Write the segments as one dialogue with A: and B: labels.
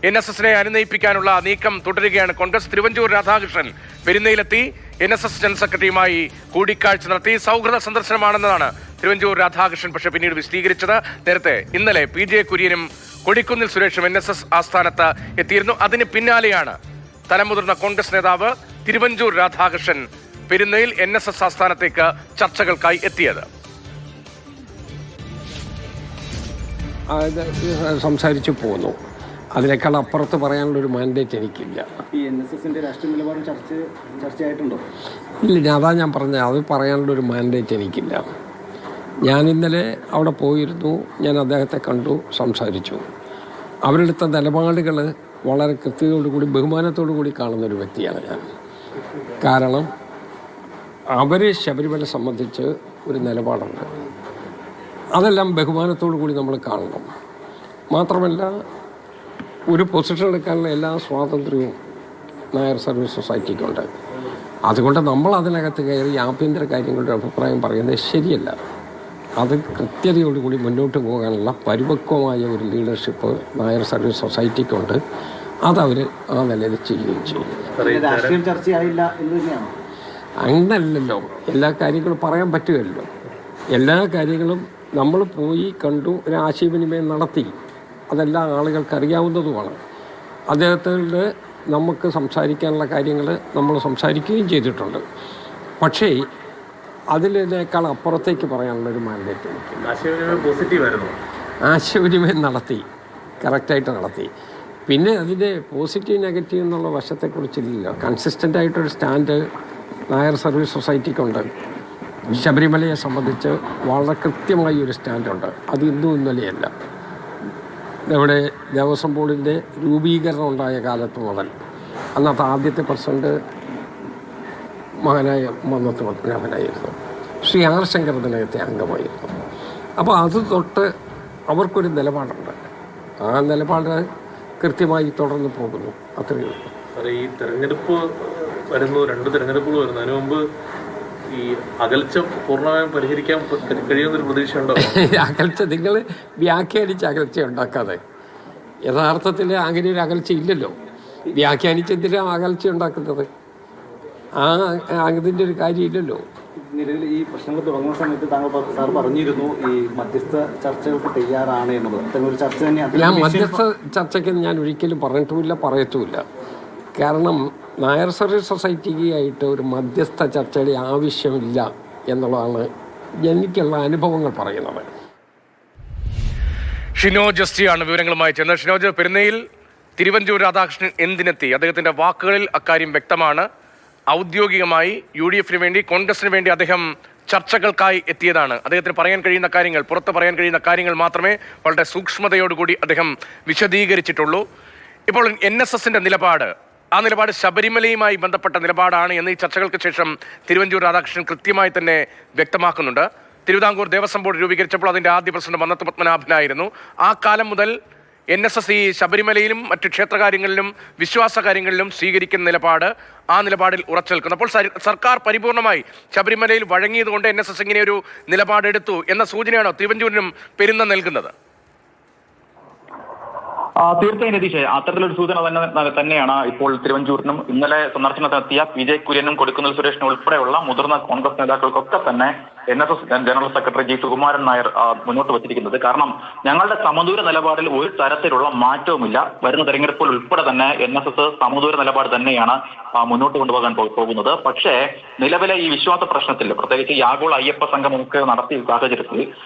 A: NSSനെ അനുനയിപ്പിക്കാനുള്ള നീക്കം തുടരുകയാണ് കോൺഗ്രസ്. തിരുവഞ്ചൂർ രാധാകൃഷ്ണൻ പെരുന്നയിലെത്തി NSS ജനറൽ സെക്രട്ടറിയുമായി കൂടിക്കാഴ്ച നടത്തി. സൗഹൃദ സന്ദർശനമാണെന്നതാണ് തിരുവഞ്ചൂർ രാധാകൃഷ്ണൻ പക്ഷേ പിന്നീട് വിശദീകരിച്ചത്. നേരത്തെ ഇന്നലെ PJ കുര്യനും കൊടിക്കുന്നിൽ സുരേഷും NSS ആസ്ഥാനത്ത് എത്തിയിരുന്നു. അതിന് പിന്നാലെയാണ് തലമുതിർന്ന കോൺഗ്രസ് നേതാവ് തിരുവഞ്ചൂർ രാധാകൃഷ്ണൻ പെരുന്നയിൽ NSS ആസ്ഥാനത്തേക്ക് ചർച്ചകൾക്കായി എത്തിയത്.
B: സംസാരിച്ചു പോന്നു. അതിനേക്കാൾ അപ്പുറത്ത് പറയാനുള്ളൊരു മാൻഡേറ്റ് എനിക്കില്ല.
C: ഈ NSSന്റെ രാഷ്ട്രീയ നിലപാടും ചർച്ചയായിട്ടുണ്ടോ?
B: ഇല്ല, അതാ ഞാൻ പറഞ്ഞത്, അത് പറയാനുള്ളൊരു മാൻഡേറ്റ് എനിക്കില്ല. ഞാൻ ഇന്നലെ അവിടെ പോയിരുന്നു, ഞാൻ അദ്ദേഹത്തെ കണ്ടു, സംസാരിച്ചു. അവരെടുത്ത നിലപാടുകൾ വളരെ കൃത്യതയോടുകൂടി ബഹുമാനത്തോടു കൂടി കാണുന്നൊരു വ്യക്തിയാണ് ഞാൻ. കാരണം അവർ ശബരിമല സംബന്ധിച്ച് ഒരു നിലപാടുണ്ട്, അതെല്ലാം ബഹുമാനത്തോടു കൂടി നമ്മൾ കാണണം. മാത്രമല്ല, ഒരു പൊസിഷൻ എടുക്കാനുള്ള എല്ലാ സ്വാതന്ത്ര്യവും നായർ സർവീസ് സൊസൈറ്റിക്കുണ്ട്. അതുകൊണ്ട് നമ്മൾ അതിനകത്ത് കയറി ആഭ്യന്തര കാര്യങ്ങളുടെ അഭിപ്രായം പറയുന്നത് ശരിയല്ല. അത് കൃത്യതയോടുകൂടി മുന്നോട്ട് പോകാനുള്ള പരിപക്വമായ ഒരു ലീഡർഷിപ്പ് നായർ സർവീസ് സൊസൈറ്റിക്കുണ്ട്. അതവർ ആ നിലയിൽ ചെയ്യുകയും ചെയ്യും. അങ്ങനല്ലല്ലോ, എല്ലാ കാര്യങ്ങളും പറയാൻ പറ്റുമല്ലോ. എല്ലാ കാര്യങ്ങളും നമ്മൾ പോയി കണ്ടു, ഒരു ആശയവിനിമയം നടത്തി, അതെല്ലാം ആളുകൾക്ക് അറിയാവുന്നതുമാണ്. അദ്ദേഹത്തോട് നമുക്ക് സംസാരിക്കാനുള്ള കാര്യങ്ങൾ നമ്മൾ സംസാരിക്കുകയും ചെയ്തിട്ടുണ്ട്. പക്ഷേ അതിനേക്കാൾ അപ്പുറത്തേക്ക് പറയാനുള്ളൊരു മാൻഡേറ്റ് ആശയവിനിമയം നടത്തി, കറക്റ്റായിട്ട് നടത്തി. പിന്നെ അതിൻ്റെ പോസിറ്റീവ് നെഗറ്റീവ് എന്നുള്ള വശത്തെക്കുറിച്ചില്ല. കൺസിസ്റ്റൻ്റ് ആയിട്ടൊരു സ്റ്റാൻഡ് നായർ സർവീസ് സൊസൈറ്റിക്കുണ്ട്. ശബരിമലയെ സംബന്ധിച്ച് വളരെ കൃത്യമായി ഒരു സ്റ്റാൻഡുണ്ട്. അത് ഇന്നും ഇന്നലെയല്ല. ഇവിടെ ദേവസ്വം ബോർഡിൻ്റെ രൂപീകരണം ഉണ്ടായ കാലത്ത് മുതൽ അന്നത്തെ ആദ്യത്തെ പ്രസിഡന്റ് മഹാനായ മന്നത്ത് പത്മനാഭനായിരുന്നു. ശ്രീ ആർ ശങ്കർ ഇതിനകത്തെ അംഗമായിരുന്നു. അപ്പോൾ അത് തൊട്ട് അവർക്കൊരു നിലപാടുണ്ട്. ആ നിലപാട് കൃത്യമായി തുടർന്ന് പോകുന്നു. അത്രയേ ഉള്ളൂ.
D: ഈ തെരഞ്ഞെടുപ്പ് വരുന്നു, 2 തെരഞ്ഞെടുപ്പുകൾ വരുന്നു. അതിനു മുമ്പ് ഈ അകൽച്ച പൂർണ്ണമായും പരിഹരിക്കാൻ കഴിയുന്നൊരു പ്രതീക്ഷയുണ്ടോ?
B: അകൽച്ച നിങ്ങൾ വ്യാഖ്യാനിച്ച് അകൽച്ച ഉണ്ടാക്കാതെ, യഥാർത്ഥത്തിൽ അങ്ങനെ ഒരു അകൽച്ച ഇല്ലല്ലോ. വ്യാഖ്യാനിച്ചെന്തിനാണ് അകൽച്ച ഉണ്ടാക്കുന്നത്? അതിൻ്റെ ഒരു കാര്യമില്ലല്ലോ.
C: നിലവിൽ ഈ പ്രശ്നങ്ങൾ തുടങ്ങുന്ന സമയത്ത് സാർ പറഞ്ഞിരുന്നു ഈ മധ്യസ്ഥ ചർച്ചകൾക്ക് തയ്യാറാണ് എന്നുള്ളത്. ഒരു ചർച്ച തന്നെയാണ്.
B: ഞാൻ മധ്യസ്ഥ ചർച്ചയ്ക്ക് ഞാൻ ഒരിക്കലും പറഞ്ഞിട്ടുമില്ല, പറയത്തുമില്ല. കാരണം നായർ സർവീസ് സൊസൈറ്റിക്കായിട്ട് ഒരു മധ്യസ്ഥ ചർച്ചയുടെ ആവശ്യമില്ല എന്നുള്ളതാണ് എനിക്കുള്ള അനുഭവങ്ങൾ പറയുന്നത്.
A: ഷിനോജ് ജസ്റ്റിയാണ് വിവരങ്ങളുമായി ചെന്നത്. ഷിനോജ്, പെരുന്നയിൽ തിരുവഞ്ചൂർ രാധാകൃഷ്ണൻ എന്തിനെത്തി? അദ്ദേഹത്തിന്റെ വാക്കുകളിൽ അക്കാര്യം വ്യക്തമാണ്. ഔദ്യോഗികമായി UDFന് വേണ്ടി, കോൺഗ്രസിന് വേണ്ടി അദ്ദേഹം ചർച്ചകൾക്കായി എത്തിയതാണ്. അദ്ദേഹത്തിന് പറയാൻ കഴിയുന്ന കാര്യങ്ങൾ, പുറത്ത് പറയാൻ കഴിയുന്ന കാര്യങ്ങൾ മാത്രമേ വളരെ സൂക്ഷ്മതയോടുകൂടി അദ്ദേഹം വിശദീകരിച്ചിട്ടുള്ളൂ. ഇപ്പോൾ NSSന്റെ നിലപാട്, ആ നിലപാട് ശബരിമലയുമായി ബന്ധപ്പെട്ട നിലപാടാണ് എന്ന് ഈ ചർച്ചകൾക്ക് ശേഷം തിരുവഞ്ചൂർ രാധാകൃഷ്ണൻ കൃത്യമായി തന്നെ വ്യക്തമാക്കുന്നുണ്ട്. തിരുവിതാംകൂർ ദേവസ്വം ബോർഡ് രൂപീകരിച്ചപ്പോൾ അതിൻ്റെ ആദ്യ പ്രസിഡന്റ് മന്നത്ത് പത്മനാഭനായിരുന്നു. ആ കാലം മുതൽ NSS ഈ ശബരിമലയിലും മറ്റ് ക്ഷേത്രകാര്യങ്ങളിലും വിശ്വാസ കാര്യങ്ങളിലും സ്വീകരിക്കുന്ന നിലപാട്, ആ നിലപാടിൽ ഉറച്ചു നിൽക്കുന്നു. അപ്പോൾ സർക്കാർ പരിപൂർണമായി ശബരിമലയിൽ വഴങ്ങിയതുകൊണ്ട് NSS ഇങ്ങനെ ഒരു നിലപാടെടുത്തു എന്ന സൂചനയാണോ തിരുവഞ്ചൂരിനും പെരുന്ന നൽകുന്നത്?
E: തീർച്ചയായും രതീഷ്, അത്തരത്തിലൊരു സൂചന തന്നെയാണ് ഇപ്പോൾ തിരുവഞ്ചൂരിനും ഇന്നലെ സന്ദർശനത്തിനെത്തിയ PJ കുര്യനും കൊടിക്കുന്നിൽ സുരേഷിനും ഉൾപ്പെടെയുള്ള മുതിർന്ന കോൺഗ്രസ് നേതാക്കൾക്കൊക്കെ തന്നെ NSS general secretary G. Sukumaran Nair മുന്നോട്ട് വച്ചിരിക്കുന്നത്. കാരണം ഞങ്ങളുടെ സമദൂര നിലപാടിൽ ഒരു തരത്തിലുള്ള മാറ്റവുമില്ല. വരുന്ന തെരഞ്ഞെടുപ്പുകൾ ഉൾപ്പെടെ തന്നെ NSS സമദൂര നിലപാട് തന്നെയാണ് മുന്നോട്ട് കൊണ്ടുപോകാൻ പോകുന്നത്. പക്ഷേ നിലവിലെ ഈ വിശ്വാസ പ്രശ്നത്തിൽ, പ്രത്യേകിച്ച് ഈ ആഗോള അയ്യപ്പ സംഗമമൊക്കെ നടത്തിയ സാഹചര്യത്തിൽ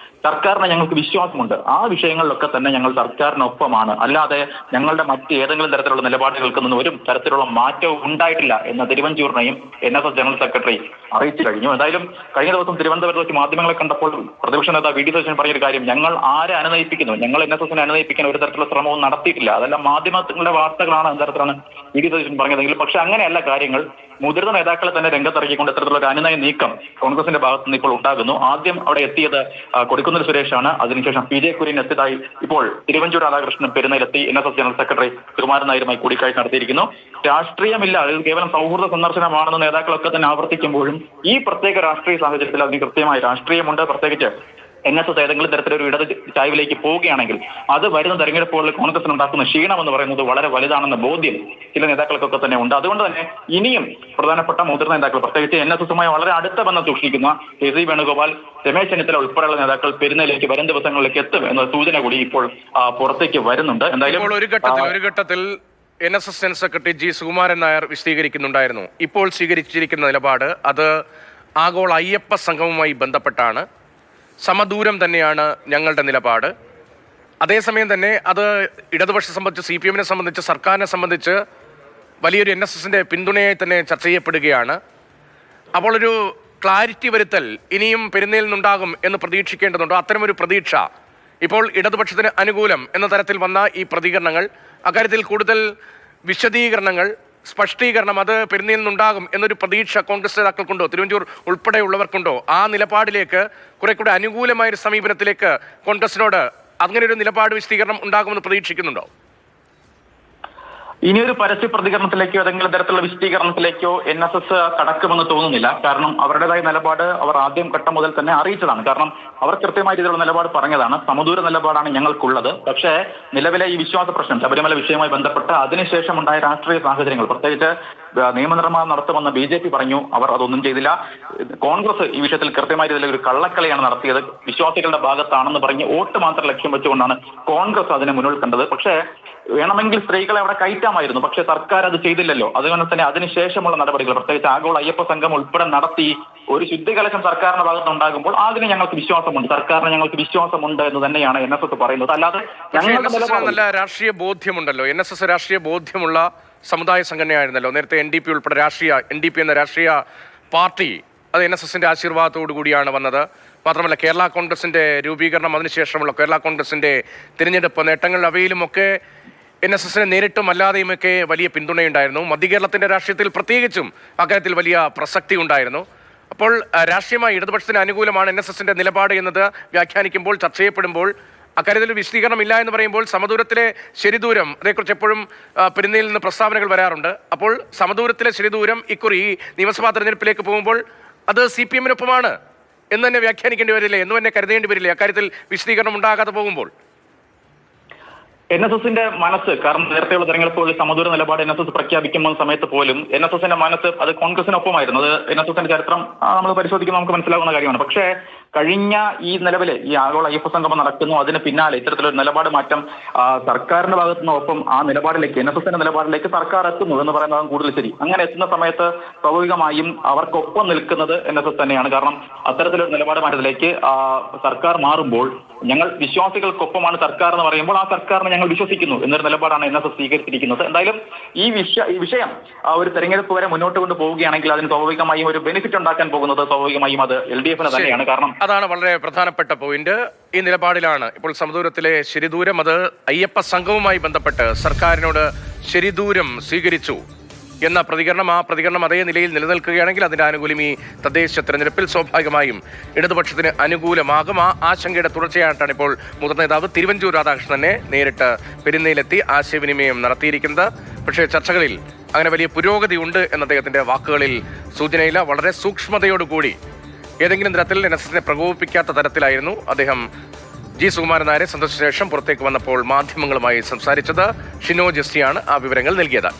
E: സർക്കാരിന് ഞങ്ങൾക്ക് വിശ്വാസമുണ്ട്. ആ വിഷയങ്ങളിലൊക്കെ തന്നെ ഞങ്ങൾ സർക്കാരിനൊപ്പമാണ്. അല്ലാതെ ഞങ്ങളുടെ മറ്റ് ഏതെങ്കിലും തരത്തിലുള്ള നിലപാടുകൾക്ക് നിന്ന് ഒരു തരത്തിലുള്ള മാറ്റവും ഉണ്ടായിട്ടില്ല എന്ന് തിരുവഞ്ചൂരിനെയും NSS ജനറൽ സെക്രട്ടറി അറിയിച്ചു കഴിഞ്ഞു. എന്തായാലും കഴിഞ്ഞ ദിവസം തിരുവനന്തപുരത്ത് വെച്ച് മാധ്യമങ്ങളെ കണ്ടപ്പോൾ പ്രതിപക്ഷ നേതാവ് VD സതീശൻ പറഞ്ഞൊരു കാര്യം, ഞങ്ങൾ ആരെ അനുനയിപ്പിക്കുന്നു, ഞങ്ങൾ NSSനെ അനുനയിപ്പിക്കാൻ ഒരു തരത്തിലുള്ള ശ്രമവും നടത്തിയിട്ടില്ല, അതെല്ലാം മാധ്യമങ്ങളുടെ വാർത്തകളാണ് എന്ന തരത്തിലാണ് VD സതീശൻ പറഞ്ഞതെങ്കിലും പക്ഷെ അങ്ങനെയല്ല കാര്യങ്ങൾ. മുതിർന്ന നേതാക്കളെ തന്നെ രംഗത്തിറക്കിക്കൊണ്ട് ഇത്തരത്തിലുള്ള ഒരു അനുനയ നീക്കം കോൺഗ്രസിന്റെ ഭാഗത്ത് നിന്ന് ഇപ്പോൾ ഉണ്ടാകുന്നു. ആദ്യം അവിടെ എത്തിയത് കൊടിക്കുന്നിൽ സുരേഷാണ്. അതിനുശേഷം PJ കുര്യൻ എത്തിയതായി ഇപ്പോൾ തിരുവഞ്ചൂർ രാധാകൃഷ്ണൻ പെരുന്നയിലെത്തി NSS ജനറൽ സെക്രട്ടറി സുകുമാരൻ നായരുമായി കൂടിക്കാഴ്ച നടത്തിയിരിക്കുന്നു. രാഷ്ട്രീയമില്ല, അതിൽ കേവലം സൗഹൃദ സന്ദർശനമാണെന്ന് നേതാക്കളൊക്കെ തന്നെ ആവർത്തിക്കുമ്പോഴും ഈ പ്രത്യേക രാഷ്ട്രീയ സാഹചര്യത്തിൽ അതിന് കൃത്യമായി രാഷ്ട്രീയമുണ്ട്. പ്രത്യേകിച്ച് NSS ഏതെങ്കിലും തരത്തിലൊരു ഇടത് ചായ്വിലേക്ക് പോവുകയാണെങ്കിൽ അത് വരുന്ന തെരഞ്ഞെടുപ്പുകളിൽ കോൺഗ്രസിന് ഉണ്ടാക്കുന്ന ക്ഷീണം എന്ന് പറയുന്നത് വളരെ വലുതാണെന്ന ബോധ്യം ചില നേതാക്കൾക്കൊക്കെ തന്നെ ഉണ്ട്. അതുകൊണ്ട് തന്നെ ഇനിയും പ്രധാനപ്പെട്ട മുതിർന്ന നേതാക്കൾ, പ്രത്യേകിച്ച് NSSുമായി വളരെ അടുത്ത ബന്ധം സൂക്ഷിക്കുന്ന KC വേണുഗോപാൽ, രമേശ് ചെന്നിത്തല ഉൾപ്പെടെയുള്ള നേതാക്കൾ പെരുന്നയിലേക്ക് വരും ദിവസങ്ങളിലേക്ക് എത്തും എന്ന സൂചന കൂടി ഇപ്പോൾ പുറത്തേക്ക് വരുന്നുണ്ട്.
A: എന്തായാലും ഒരു ഘട്ടത്തിൽ NSS general secretary G. Sukumaran Nair വിശദീകരിക്കുന്നുണ്ടായിരുന്നു, ഇപ്പോൾ സ്വീകരിച്ചിരിക്കുന്ന നിലപാട് അത് ആഗോള അയ്യപ്പ സംഘവുമായി ബന്ധപ്പെട്ടാണ്, സമദൂരം തന്നെയാണ് ഞങ്ങളുടെ നിലപാട്. അതേസമയം തന്നെ അത് ഇടതുപക്ഷത്തെ സംബന്ധിച്ച്, CPM-നെ സംബന്ധിച്ച്, സർക്കാരിനെ സംബന്ധിച്ച് വലിയൊരു NSSന്റെ പിന്തുണയായി തന്നെ ചർച്ച ചെയ്യപ്പെടുകയാണ്. അപ്പോൾ ഒരു ക്ലാരിറ്റി വരുത്തൽ ഇനിയും പെരുന്നയിൽ നിന്നുണ്ടാകും എന്ന് പ്രതീക്ഷിക്കേണ്ടതുണ്ടോ? അത്തരമൊരു പ്രതീക്ഷ ഇപ്പോൾ ഇടതുപക്ഷത്തിന് അനുകൂലം എന്ന തരത്തിൽ വന്ന ഈ പ്രതികരണങ്ങൾ, അക്കാര്യത്തിൽ കൂടുതൽ വിശദീകരണങ്ങൾ, സ്പഷ്ടീകരണം അത് പെരുന്നയിൽ നിന്നുണ്ടാകും എന്നൊരു പ്രതീക്ഷ കോൺഗ്രസ് നേതാക്കൾക്കുണ്ടോ, തിരുവഞ്ചൂർ ഉൾപ്പെടെയുള്ളവർക്കുണ്ടോ? ആ നിലപാടിലേക്ക് കുറെ കൂടെ അനുകൂലമായൊരു സമീപനത്തിലേക്ക് കോൺഗ്രസിനോട് അങ്ങനെ ഒരു നിലപാട് വിശദീകരണം ഉണ്ടാകുമെന്ന് പ്രതീക്ഷിക്കുന്നുണ്ടോ?
E: ഇനിയൊരു പരസ്യ പ്രതികരണത്തിലേക്കോ ഏതെങ്കിലും തരത്തിലുള്ള വിശദീകരണത്തിലേക്കോ NSS കടക്കുമെന്ന് തോന്നുന്നില്ല. കാരണം അവരുടേതായ നിലപാട് അവർ ആദ്യം ഘട്ടം മുതൽ തന്നെ അറിയിച്ചതാണ്. കാരണം അവർ കൃത്യമായ രീതിയിലുള്ള നിലപാട് പറഞ്ഞതാണ്, സമദൂര നിലപാടാണ് ഞങ്ങൾക്കുള്ളത്. പക്ഷേ നിലവിലെ ഈ വിശ്വാസ പ്രശ്നം, ശബരിമല വിഷയവുമായി ബന്ധപ്പെട്ട് അതിനുശേഷം ഉണ്ടായ രാഷ്ട്രീയ സാഹചര്യങ്ങൾ, പ്രത്യേകിച്ച് നിയമനിർമ്മാണം നടത്തുമെന്ന് BJP പറഞ്ഞു, അവർ അതൊന്നും ചെയ്തില്ല. കോൺഗ്രസ് ഈ വിഷയത്തിൽ കൃത്യമായ രീതിയിൽ ഒരു കള്ളക്കളിയാണ് നടത്തിയത്, വിശ്വാസികളുടെ ഭാഗത്താണെന്ന് പറഞ്ഞ് വോട്ട് മാത്രം ലക്ഷ്യം വെച്ചുകൊണ്ടാണ് കോൺഗ്രസ് അതിനെ മുന്നിൽ കണ്ടത്. പക്ഷേ വേണമെങ്കിൽ സ്ത്രീകളെ അവിടെ കയറ്റാമായിരുന്നു, പക്ഷേ സർക്കാർ അത് ചെയ്തില്ലല്ലോ. അതുകൊണ്ട് തന്നെ അതിനുശേഷമുള്ള നടപടികൾ, പ്രത്യേകിച്ച് ആഗോള അയ്യപ്പ സംഘം ഉൾപ്പെടെ നടത്തി ഒരു ശുദ്ധികലശം സർക്കാരിന്റെ ഭാഗത്ത് ഉണ്ടാകുമ്പോൾ അതിന് ഞങ്ങൾക്ക് വിശ്വാസമുണ്ട്, സർക്കാരിന് ഞങ്ങൾക്ക് വിശ്വാസമുണ്ട് എന്ന് തന്നെയാണ് NSS പറയുന്നത്. അല്ലാതെ
A: നല്ല രാഷ്ട്രീയ ബോധ്യമുണ്ടല്ലോ, NSS രാഷ്ട്രീയ ബോധ്യമുള്ള സമുദായ സംഘടനയായിരുന്നല്ലോ നേരത്തെ. NDP ഉൾപ്പെടെ NDP എന്ന രാഷ്ട്രീയ പാർട്ടി അത് NSSന്റെ ആശീർവാദത്തോടു കൂടിയാണ് വന്നത്. മാത്രമല്ല കേരള കോൺഗ്രസിന്റെ രൂപീകരണം, അതിനുശേഷമുള്ള കേരള കോൺഗ്രസിന്റെ തിരഞ്ഞെടുപ്പ് നേട്ടങ്ങൾ, അവയിലുമൊക്കെ NSSനെ നേരിട്ടും അല്ലാതെയുമൊക്കെ വലിയ പിന്തുണയുണ്ടായിരുന്നു. മധ്യകേരളത്തിന്റെ രാഷ്ട്രീയത്തിൽ പ്രത്യേകിച്ചും അക്കാര്യത്തിൽ വലിയ പ്രസക്തി ഉണ്ടായിരുന്നു. അപ്പോൾ രാഷ്ട്രീയമായി ഇടതുപക്ഷത്തിന് അനുകൂലമാണ് NSSന്റെ നിലപാട് എന്നത് വ്യാഖ്യാനിക്കുമ്പോൾ, ചർച്ച ചെയ്യപ്പെടുമ്പോൾ, അക്കാര്യത്തിൽ വിശദീകരണം ഇല്ല എന്ന് പറയുമ്പോൾ സമദൂരത്തിലെ ശരിദൂരം, അതേക്കുറിച്ച് എപ്പോഴും പെരുന്നയിൽ നിന്ന് പ്രസ്താവനകൾ വരാറുണ്ട്. അപ്പോൾ സമദൂരത്തിലെ ശരിദൂരം ഇക്കുറി നിയമസഭാ തെരഞ്ഞെടുപ്പിലേക്ക് പോകുമ്പോൾ അത് CPM-നൊപ്പമാണ് എന്ന് തന്നെ വ്യാഖ്യാനിക്കേണ്ടി വരില്ലേ, എന്ന് തന്നെ കരുതേണ്ടി വരില്ലേ അക്കാര്യത്തിൽ വിശദീകരണം ഉണ്ടാകാതെ പോകുമ്പോൾ?
E: NSSന്റെ മനസ്സ്, കാരണം നേരത്തെയുള്ള തെരഞ്ഞെടുപ്പുകളിൽ സമദൂര നിലപാട് NSS പ്രഖ്യാപിക്കുന്ന സമയത്ത് പോലും NSSന്റെ മനസ്സ് അത് കോൺഗ്രസിനൊപ്പമായിരുന്നു. അത് NSSന്റെ ചരിത്രം നമ്മൾ പരിശോധിക്കുമ്പോൾ നമുക്ക് മനസ്സിലാവുന്ന കാര്യമാണ്. പക്ഷേ കഴിഞ്ഞ ഈ നിലവിലെ ഈ ആഗോള അയ്യപ്പ സംഗമം നടക്കുന്നു, അതിന് പിന്നാലെ ഇത്തരത്തിലൊരു നിലപാട് മാറ്റം സർക്കാരിന്റെ ഭാഗത്തു നിന്നൊപ്പം ആ നിലപാടിലേക്ക്, NSSന്റെ നിലപാടിലേക്ക് സർക്കാർ എത്തുന്നു എന്ന് പറയുന്നതാണ് കൂടുതൽ ശരി. അങ്ങനെ എത്തുന്ന സമയത്ത് സ്വാഭാവികമായും അവർക്കൊപ്പം നിൽക്കുന്നത് NSS തന്നെയാണ്. കാരണം അത്തരത്തിലൊരു നിലപാട് മാറ്റത്തിലേക്ക് സർക്കാർ മാറുമ്പോൾ ഞങ്ങൾ വിശ്വാസികൾക്കൊപ്പമാണ് സർക്കാർ എന്ന് പറയുമ്പോൾ ആ സർക്കാരിനെ ഞങ്ങൾ വിശ്വസിക്കുന്നു എന്നൊരു നിലപാടാണ് NSS സ്വീകരിച്ചിരിക്കുന്നത്. എന്തായാലും ഈ വിഷയം ഒരു തെരഞ്ഞെടുപ്പ് വരെ മുന്നോട്ട് കൊണ്ട് പോവുകയാണെങ്കിൽ അതിന് സ്വാഭാവികമായും ഒരു ബെനിഫിറ്റ് ഉണ്ടാക്കാൻ പോകുന്നത് സ്വാഭാവികമായും അത് LDF-ന് തന്നെയാണ്. കാരണം
A: അതാണ് വളരെ പ്രധാനപ്പെട്ട പോയിന്റ്. ഈ നിലപാടിലാണ് ഇപ്പോൾ സമദൂരത്തിലെ ശരിദൂരം, അത് അയ്യപ്പ സംഘവുമായി ബന്ധപ്പെട്ട് സർക്കാരിനോട് ശരിദൂരം സ്വീകരിച്ചു എന്ന പ്രതികരണം, ആ പ്രതികരണം അതേ നിലയിൽ നിലനിൽക്കുകയാണെങ്കിൽ അതിന്റെ ആനുകൂല്യം ഈ തദ്ദേശ തെരഞ്ഞെടുപ്പിൽ സ്വാഭാവികമായും ഇടതുപക്ഷത്തിന് അനുകൂലമാകും. ആ ആശങ്കയുടെ തുടർച്ചയായിട്ടാണ് ഇപ്പോൾ മുതിർന്ന നേതാവ് തിരുവഞ്ചൂർ രാധാകൃഷ്ണനെ നേരിട്ട് പെരുന്നയിലെത്തി ആശയവിനിമയം നടത്തിയിരിക്കുന്നത്. പക്ഷേ ചർച്ചകളിൽ അങ്ങനെ വലിയ പുരോഗതി ഉണ്ട് എന്ന അദ്ദേഹത്തിന്റെ വാക്കുകളിൽ സൂചനയില്ല. വളരെ സൂക്ഷ്മതയോടുകൂടി ഏതെങ്കിലും തരത്തിൽ NSSനെ പ്രകോപിപ്പിക്കാത്ത തരത്തിലായിരുന്നു അദ്ദേഹം G. സുകുമാരൻ നായരെ സന്ദർശിച്ച ശേഷം പുറത്തേക്ക് വന്നപ്പോൾ മാധ്യമങ്ങളുമായി സംസാരിച്ചത്. ഷിനോ ജസ്റ്റിയാണ് ആ വിവരങ്ങൾ നൽകിയത്.